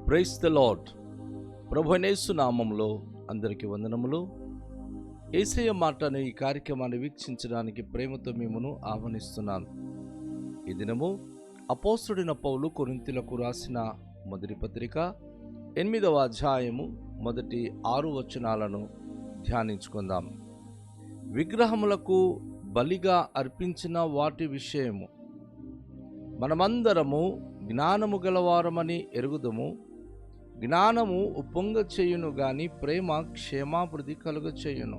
Praise the lord. ప్రభువైన యేసు నామములో అందరికీ వందనములు. యేసయ్య మాట అనే ఈ కార్యక్రమాన్ని వీక్షించడానికి ప్రేమతో మిమ్మును ఆహ్వానిస్తున్నాను. ఈ దినము అపోస్తలుడైన పౌలు కొరింథీయులకు రాసిన మొదటి పత్రిక 8వ అధ్యాయము మొదటి 6 వచనాలను ధ్యానించుకుందాం. విగ్రహములకు బలిగా అర్పించిన వాటి విషయము మనమందరము జ్ఞానము గలవారమని ఎరుగుదుము. జ్ఞానము ఉప్పొంగ చేయును గాని ప్రేమ క్షేమాభివృద్ధి కలుగ చేయును.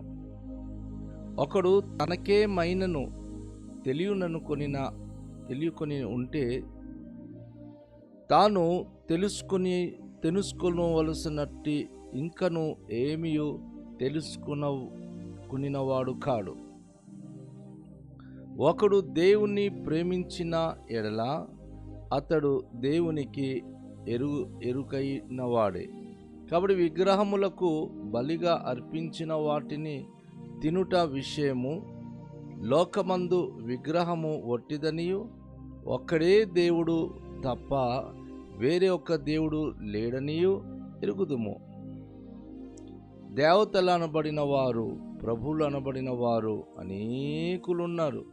ఒకడు తనకే మైనను తెలియకొని ఉంటే తాను తెలుసుకొనవలసినట్టి ఇంకను ఏమియో తెలుసుకునినవాడు కాడు. ఒకడు దేవుణ్ణి ప్రేమించిన ఎడల అతడు దేవునికి ఎరుకైనవాడే. కాబట్టి విగ్రహములకు బలిగా అర్పించిన వాటిని తినుట విషయము లోకమందు విగ్రహము వట్టిదనియు ఒక్కడే దేవుడు తప్ప వేరే ఒక్క దేవుడు లేడనియు ఎరుగుదుము. దేవతలు అనబడిన వారు, ప్రభువులు అనబడిన వారు అనేకులున్నారు.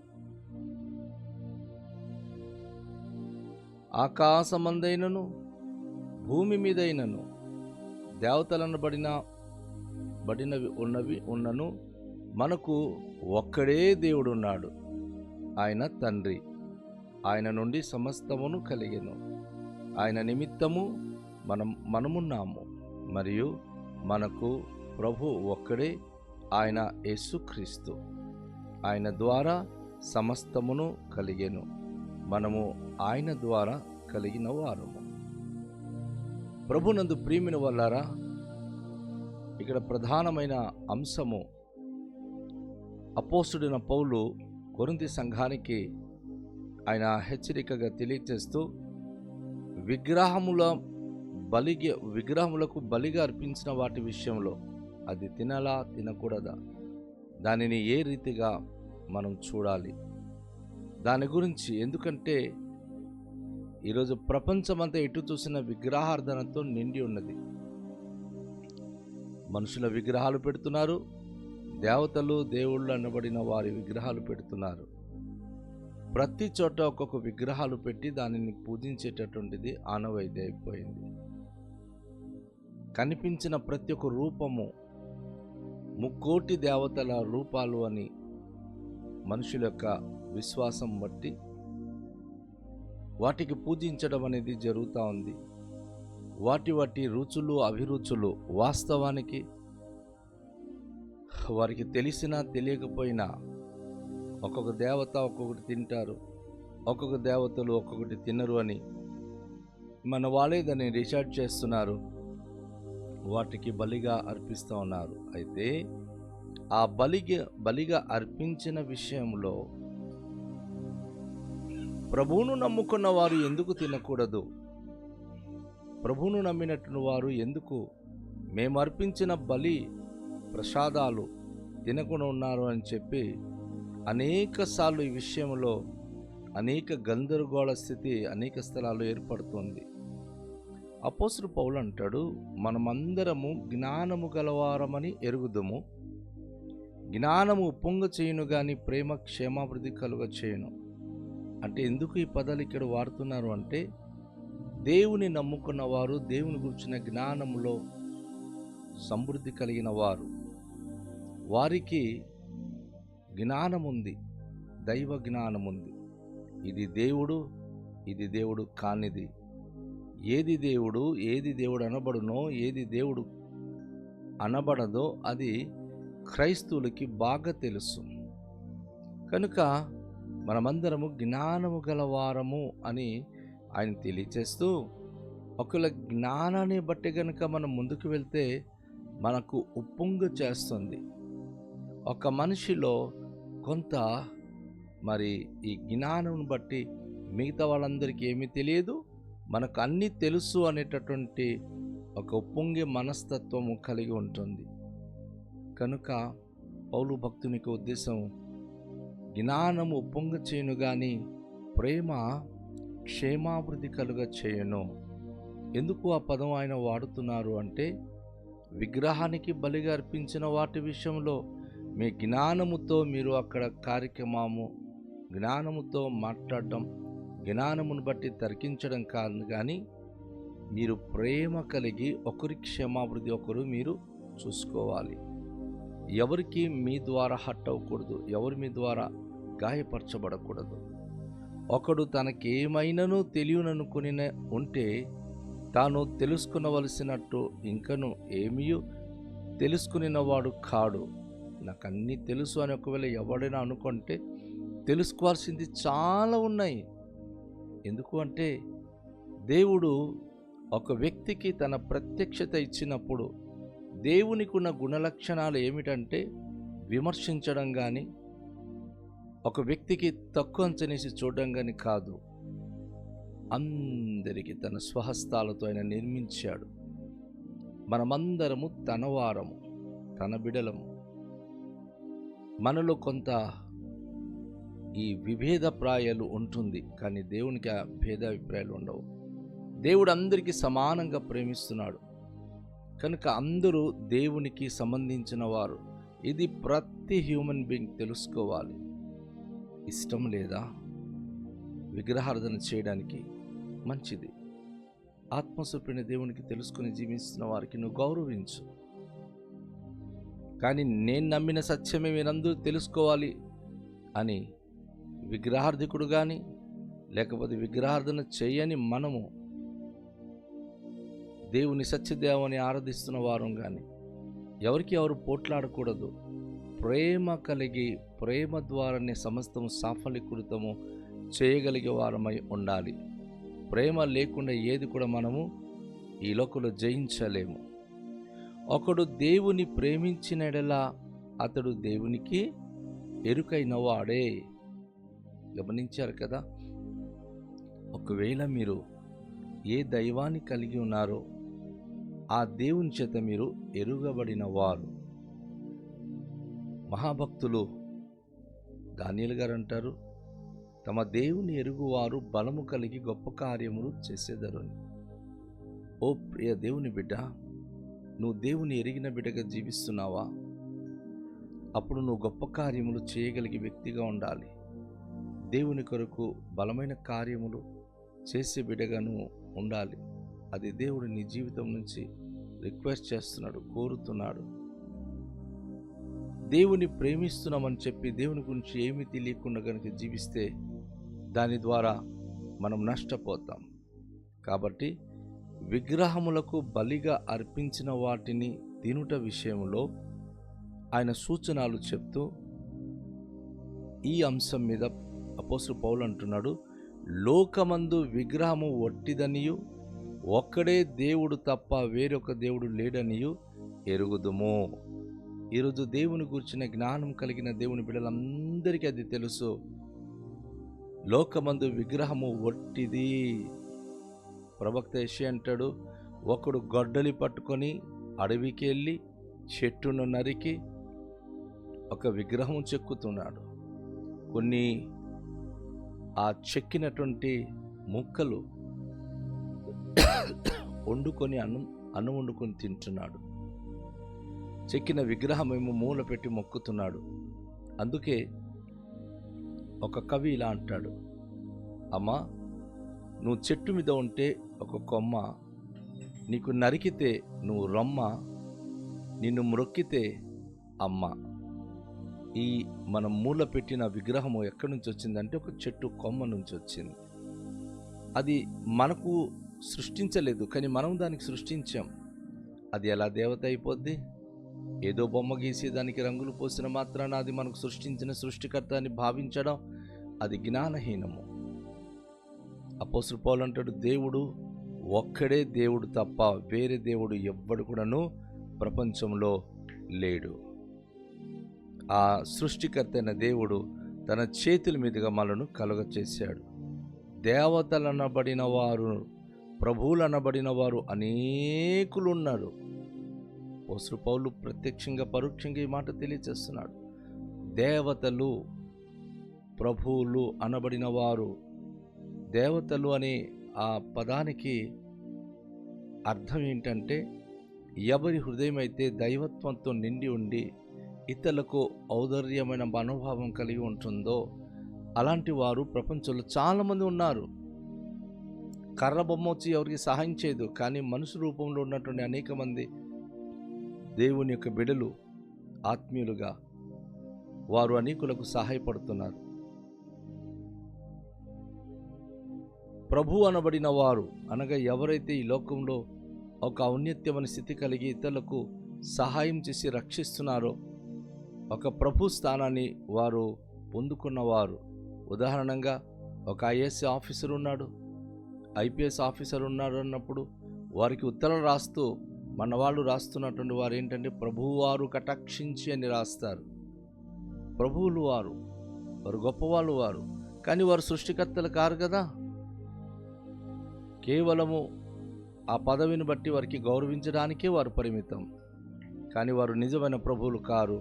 ఆకాశమందైనను భూమి మీదైనను దేవతలనబడినవి ఉన్నను మనకు ఒక్కడే దేవుడున్నాడు. ఆయన తండ్రి. ఆయన నుండి సమస్తమును కలిగెను. ఆయన నిమిత్తము మనమున్నాము. మరియు మనకు ప్రభు ఒక్కడే, ఆయన యేసుక్రీస్తు. ఆయన ద్వారా సమస్తమును కలిగెను. మనము ఆయన ద్వారా కలిగిన వారము. ప్రభునందు ప్రియమైన వాళ్ళారా, ఇక్కడ ప్రధానమైన అంశము అపోస్తలుడైన పౌలు కొరింథీ సంఘానికి ఆయన హెచ్చరికగా తెలియజేస్తూ విగ్రహములకు బలిగా అర్పించిన వాటి విషయంలో అది తినాలా తినకూడదా, దానిని ఏ రీతిగా మనం చూడాలి దాని గురించి. ఎందుకంటే ఈరోజు ప్రపంచమంతా ఎటు చూసిన విగ్రహార్థనతో నిండి ఉన్నది. మనుషుల విగ్రహాలు పెడుతున్నారు, దేవతలు దేవుళ్ళు అనబడిన వారి విగ్రహాలు పెడుతున్నారు. ప్రతి చోట ఒక్కొక్క విగ్రహాలు పెట్టి దానిని పూజించేటటువంటిది ఆనవాయితీ అయిపోయింది. కనిపించిన ప్రతి ఒక్క రూపము 3,000,000 దేవతల రూపాలు అని మనుషుల యొక్క విశ్వాసం బట్టి వాటికి పూజించడం అనేది జరుగుతూ ఉంది. వాటి రుచులు అభిరుచులు వాస్తవానికి వారికి తెలిసినా తెలియకపోయినా ఒక్కొక్క దేవత ఒక్కొక్కటి తింటారు, ఒక్కొక్క దేవతలు ఒక్కొక్కటి తినరు అని మన వాళ్ళే దాన్ని రీసెర్చ్ చేస్తున్నారు, వాటికి బలిగా అర్పిస్తూ ఉన్నారు. అయితే ఆ బలిగా అర్పించిన విషయంలో ప్రభువును నమ్ముకున్న వారు ఎందుకు తినకూడదు? ప్రభువును నమ్మినట్టు వారు ఎందుకు మేము అర్పించిన బలి ప్రసాదాలు తినకుండా ఉన్నారు అని చెప్పి అనేక సార్లు ఈ విషయంలో అనేక గందరగోళ స్థితి అనేక స్థలాల్లో ఏర్పడుతుంది. అపోస్తలుడు పౌలు అంటాడు, మనమందరము జ్ఞానము గలవారమని ఎరుగుదుము. జ్ఞానము ఉప్పొంగ చేయును గాని ప్రేమ క్షేమాభివృద్ధి కలుగ చేయును. అంటే ఎందుకు ఈ పదాలు ఇక్కడ వాడుతున్నారు అంటే, దేవుని నమ్ముకున్న వారు, దేవుని గురించిన జ్ఞానములో సమృద్ధి కలిగిన వారు, వారికి జ్ఞానం ఉంది, దైవ జ్ఞానం ఉంది. ఇది దేవుడు, ఇది దేవుడు కానిది. ఏది దేవుడు అనబడునో, ఏది దేవుడు అనబడదో అది క్రైస్తవులకి బాగా తెలుసు. కనుక మనమందరము జ్ఞానము గలవారము అని ఆయన తెలియచేస్తూ, ఒకవేళ జ్ఞానాన్ని బట్టి కనుక మనం ముందుకు వెళ్తే మనకు ఉప్పొంగ చేస్తుంది. ఒక మనిషిలో కొంత ఈ జ్ఞానం బట్టి మిగతా వాళ్ళందరికీ ఏమీ తెలియదు, మనకు అన్నీ తెలుసు అనేటటువంటి ఒక ఉప్పొంగే మనస్తత్వము కలిగి ఉంటుంది. కనుక పౌలు భక్తునికి ఉద్దేశం, జ్ఞానము ఉప్పొంగ చేయును గాని ప్రేమ క్షేమాభివృద్ధి కలుగ చేయును. ఎందుకు ఆ పదం ఆయన వాడుతున్నారు అంటే, విగ్రహానికి బలిగా అర్పించిన వాటి విషయంలో మీ జ్ఞానముతో మీరు అక్కడ కార్యక్రమము, జ్ఞానముతో మాట్లాడడం, జ్ఞానమును బట్టి తర్కించడం కాదు, కానీ మీరు ప్రేమ కలిగి ఒకరి క్షమాభివృద్ధి ఒకరు మీరు చూసుకోవాలి. ఎవరికి మీ ద్వారా హట్ అవ్వకూడదు, ఎవరు మీ ద్వారా గాయపరచబడకూడదు. ఒకడు తనకేమైనాను తెలియననుకుని ఉంటే తాను తెలుసుకునవలసినట్టు ఇంకను ఏమీ తెలుసుకునినవాడు కాడు. నాకు అన్నీ తెలుసు అని ఒకవేళ ఎవడైనా అనుకుంటే తెలుసుకోవాల్సింది చాలా ఉన్నాయి. ఎందుకు అంటే, దేవుడు ఒక వ్యక్తికి తన ప్రత్యక్షత ఇచ్చినప్పుడు దేవునికి ఉన్న గుణలక్షణాలు ఏమిటంటే విమర్శించడం కానీ, ఒక వ్యక్తికి తక్కువ అంచనేసి చూడడం కానీ కాదు. అందరికీ తన స్వహస్తాలతో ఆయన నిర్మించాడు. మనమందరము తన వారము, తన బిడలము. మనలో కొంత ఈ విభేద ప్రాయాలు ఉంటుంది, కానీ దేవునికి ఆ భేదాభిప్రాయాలు ఉండవు. దేవుడు అందరికీ సమానంగా ప్రేమిస్తున్నాడు కనుక అందరూ దేవునికి సంబంధించిన వారు. ఇది ప్రతి హ్యూమన్ బీయింగ్ తెలుసుకోవాలి. ఇష్టం లేదా విగ్రహారాధన చేయడానికి? మంచిది. ఆత్మస్వరూపిణి దేవునికి తెలుసుకుని జీవిస్తున్న వారికి నువ్వు గౌరవించు. కానీ నేను నమ్మిన సత్యమే మీరందరూ తెలుసుకోవాలి అని విగ్రహార్థికుడు కానీ, లేకపోతే విగ్రహార్థన చేయని మనము దేవుని సత్యదేవాన్ని ఆరాధిస్తున్న వారం కానీ ఎవరికి ఎవరు పోట్లాడకూడదు. ప్రేమ కలిగి ప్రేమ ద్వారానే సమస్తము సాఫలీకృతము చేయగలిగే వారమై ఉండాలి. ప్రేమ లేకుండా ఏది కూడా మనము ఈ లోకంలో జయించలేము. ఒకడు దేవుని ప్రేమించిన ఎడలా అతడు దేవునికి ఎరుకైన వాడే. గమనించారు కదా? ఒకవేళ మీరు ఏ దైవాన్ని కలిగి ఉన్నారో ఆ దేవుని చేత మీరు ఎరుగబడిన వారు. మహాభక్తులు దానియేలు గారు అంటారు, తమ దేవుని ఎరుగువారు బలము కలిగి గొప్ప కార్యములు చేసేదరు. ఓ ప్రియ దేవుని బిడ్డ, నువ్వు దేవుని ఎరిగిన బిడ్డగా జీవిస్తున్నావా? అప్పుడు నువ్వు గొప్ప కార్యములు చేయగలిగే వ్యక్తిగా ఉండాలి. దేవుని కొరకు బలమైన కార్యములు చేసే బిడ్డగా నువ్వు ఉండాలి. అది దేవుడు నీ జీవితం నుంచి రిక్వెస్ట్ చేస్తున్నాడు, కోరుతున్నాడు. దేవుని ప్రేమిస్తున్నామని చెప్పి దేవుని గురించి ఏమీ తెలియకుండా కనుక జీవిస్తే దాని ద్వారా మనం నష్టపోతాం. కాబట్టి విగ్రహములకు బలిగా అర్పించిన వాటిని తినుట విషయంలో ఆయన సూచనలు చెప్తూ ఈ అంశం మీద అపోస్తలుడు పౌలు అంటున్నాడు, లోకమందు విగ్రహము వట్టిదనియు ఒక్కడే దేవుడు తప్ప వేరొక దేవుడు లేడనియు ఎరుగుదుము. ఈరోజు దేవుని గురించిన జ్ఞానం కలిగిన దేవుని బిడ్డలందరికీ అది తెలుసు. లోకమందు విగ్రహము వట్టిది. ప్రవక్త యెషయా అంటాడు, ఒకడు గొడ్డలి పట్టుకొని అడవికి వెళ్ళి చెట్టును నరికి ఒక విగ్రహం చెక్కుతున్నాడు. కొన్ని ఆ చెక్కినటువంటి ముక్కలు వండుకొని అన్నం వండుకొని తింటున్నాడు. చెక్కిన విగ్రహం ఏమో మూల పెట్టి మొక్కుతున్నాడు. అందుకే ఒక కవి ఇలా అంటాడు, అమ్మా నువ్వు చెట్టు మీద ఉంటే ఒక కొమ్మ, నీకు నరికితే నువ్వు రొమ్మ, నిన్ను మ్రొక్కితే అమ్మ. ఈ మనం మూల పెట్టిన విగ్రహము ఎక్కడి నుంచి వచ్చిందంటే ఒక చెట్టు కొమ్మ నుంచి వచ్చింది. అది మనకు సృష్టించలేదు, కానీ మనం దానికి సృష్టించాం. అది ఎలా దేవత అయిపోద్ది? ఏదో బొమ్మ గీసి దానికి రంగులు పోసిన మాత్రాన అది మనకు సృష్టించిన సృష్టికర్త అని భావించడం అది జ్ఞానహీనము. అపోస్తలుడు పౌలు అంటాడు, దేవుడు ఒక్కడే దేవుడు తప్ప వేరే దేవుడు ఎవ్వడు కూడాను ప్రపంచంలో లేడు. ఆ సృష్టికర్త అయిన దేవుడు తన చేతుల మీదుగా మనను కలుగచేశాడు. దేవతలు అనబడిన వారు, ప్రభువులు అనబడిన వారు అనేకులు ఉన్నారు. అపోస్తలుడు పౌలు ప్రత్యక్షంగా పరోక్షంగా ఈ మాట తెలియజేస్తున్నాడు. దేవతలు, ప్రభువులు అనబడిన వారు. దేవతలు అనే ఆ పదానికి అర్థం ఏంటంటే, ఎవరి హృదయం అయితే దైవత్వంతో నిండి ఉండి ఇతరులకు ఔదార్యమైన మనోభావం కలిగి ఉంటుందో అలాంటి వారు ప్రపంచంలో చాలామంది ఉన్నారు. కర్ర బొమ్మ వచ్చి ఎవరికి సహాయం చేయదు, కానీ మనుషు రూపంలో ఉన్నటువంటి అనేక మంది దేవుని యొక్క బిడలు ఆత్మీయులుగా వారు అనేకులకు సహాయపడుతున్నారు. ప్రభు అనబడిన వారు అనగా ఎవరైతే ఈ లోకంలో ఒక ఔన్నత్యమైన స్థితి కలిగి ఇతరులకు సహాయం చేసి రక్షిస్తున్నారో, ఒక ప్రభు స్థానాన్ని వారు పొందుకున్నవారు. ఉదాహరణంగా ఒక ఐఏఎస్ ఆఫీసర్ ఉన్నాడు, ఐపీఎస్ ఆఫీసర్ ఉన్నాడు అన్నప్పుడు వారికి ఉత్తరాలు రాస్తూ మన వాళ్ళు రాస్తున్నటువంటి వారు ఏంటంటే, ప్రభువారు కటాక్షించి అని రాస్తారు. ప్రభువులు వారు గొప్పవాళ్ళు వారు, కానీ వారు సృష్టికర్తలు కారు కదా. కేవలము ఆ పదవిని బట్టి వారికి గౌరవించడానికే వారు పరిమితం, కానీ వారు నిజమైన ప్రభువులు కారు.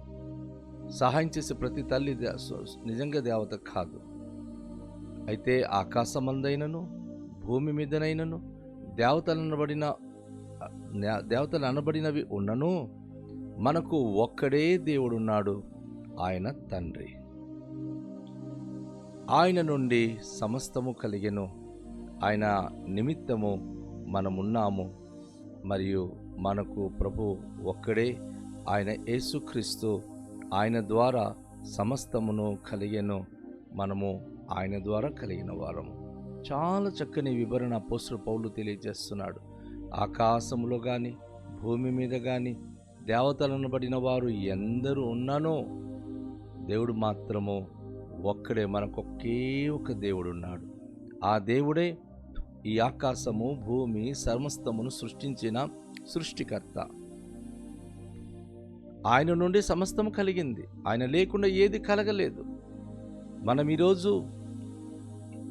సహాయం చేసే ప్రతి తల్లి నిజంగా దేవత కాదు. అయితే ఆకాశమందైనను భూమి మీదనైనను దేవతలు అనబడినవి ఉన్నను మనకు ఒక్కడే దేవుడున్నాడు, ఆయన తండ్రి. ఆయన నుండి సమస్తము కలిగెను, ఆయన నిమిత్తము మనమున్నాము. మరియు మనకు ప్రభు ఒక్కడే, ఆయన యేసుక్రీస్తు. ఆయన ద్వారా సమస్తమును కలిగెను, మనము ఆయన ద్వారా కలిగిన వారము. చాలా చక్కని వివరణ అపోస్తలుడు పౌలు తెలియజేస్తున్నాడు. ఆకాశములో కానీ భూమి మీద కానీ దేవతలనబడిన వారు ఎందరూ ఉన్నానో దేవుడు మాత్రము ఒక్కడే, మనకొకే ఒక దేవుడు ఉన్నాడు. ఆ దేవుడే ఈ ఆకాశము భూమి సమస్తమును సృష్టించిన సృష్టికర్త. ఆయన నుండి సమస్తము కలిగింది, ఆయన లేకుండా ఏది కలగలేదు. మనం ఈరోజు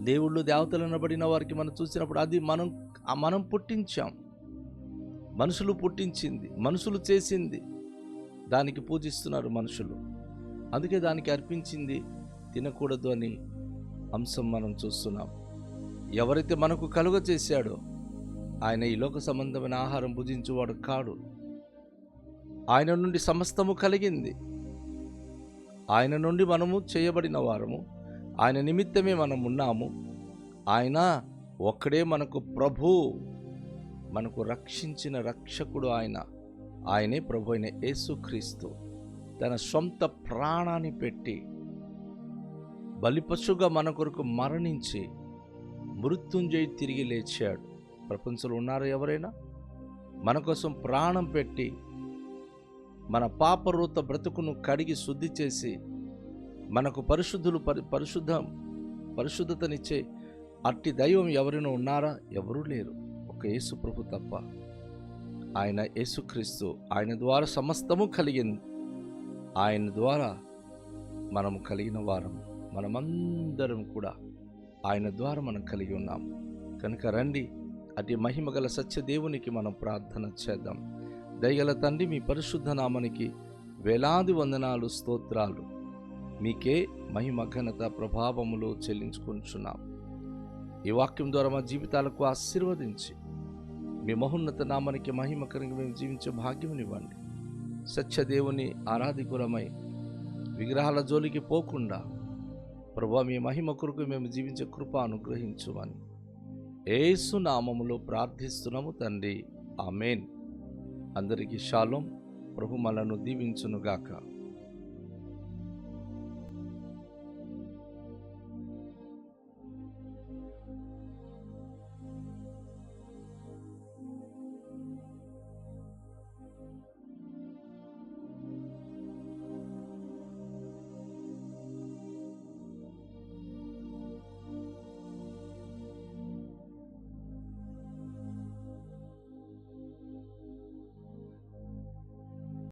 దేవుళ్ళు దేవతలు అనబడిన వారికి మనం చూసినప్పుడు అది మనం పుట్టించాం, మనుషులు పుట్టించింది, మనుషులు చేసింది, దానికి పూజిస్తున్నారు మనుషులు. అందుకే దానికి అర్పించింది తినకూడదు అని అంశం మనం చూస్తున్నాం. ఎవరైతే మనకు కలుగ చేశాడో ఆయన ఈ లోక సంబంధమైన ఆహారం భుజించువాడు కాడు. ఆయన నుండి సమస్తము కలిగింది, ఆయన నుండి మనము చేయబడిన వారము, ఆయన నిమిత్తమే మనం ఉన్నాము. ఆయన ఒక్కడే మనకు ప్రభు, మనకు రక్షించిన రక్షకుడు. ఆయనే ప్రభు అయిన యేసుక్రీస్తు తన సొంత ప్రాణాన్ని పెట్టి బలిపశుగా మన కొరకు మరణించి మృత్యుంజయి తిరిగి లేచాడు. ప్రపంచంలో ఉన్నారు ఎవరైనా మన కోసం ప్రాణం పెట్టి మన పాపరూత బ్రతుకును కడిగి శుద్ధి చేసి మనకు పరిశుద్ధతనిచ్చే అట్టి దైవం ఎవరైనా ఉన్నారా? ఎవరూ లేరు, ఒక యేసు ప్రభు తప్ప. ఆయన యేసుక్రీస్తు, ఆయన ద్వారా సమస్తము కలిగింది, ఆయన ద్వారా మనము కలిగిన వారం, మనమందరం కూడా ఆయన ద్వారా మనం కలిగి ఉన్నాం. కనుక రండి, అటు మహిమగల సత్యదేవునికి మనం ప్రార్థన చేద్దాం. దయగల తండ్రి, మీ పరిశుద్ధ నామానికి వేలాది వందనాలు, స్తోత్రాలు. మీకే మహిమ ఘనత ప్రభావములు చెల్లించుకుంటున్నాం. ఈ వాక్యం ద్వారా మా జీవితాలకు ఆశీర్వదించి మీ మహోన్నత నామానికి మహిమకరంగా మేము జీవించే భాగ్యమునివ్వండి. సత్యదేవుని ఆరాధికులమై విగ్రహాల జోలికి పోకుండా ప్రభువా మీ మహిమ కొరకు మేము జీవించే కృప అనుగ్రహించుమని యేసు నామములో ప్రార్థిస్తున్నాము తండ్రి, ఆమేన్. అందరికీ షాలోం. ప్రభు మనను దీవించునుగాక.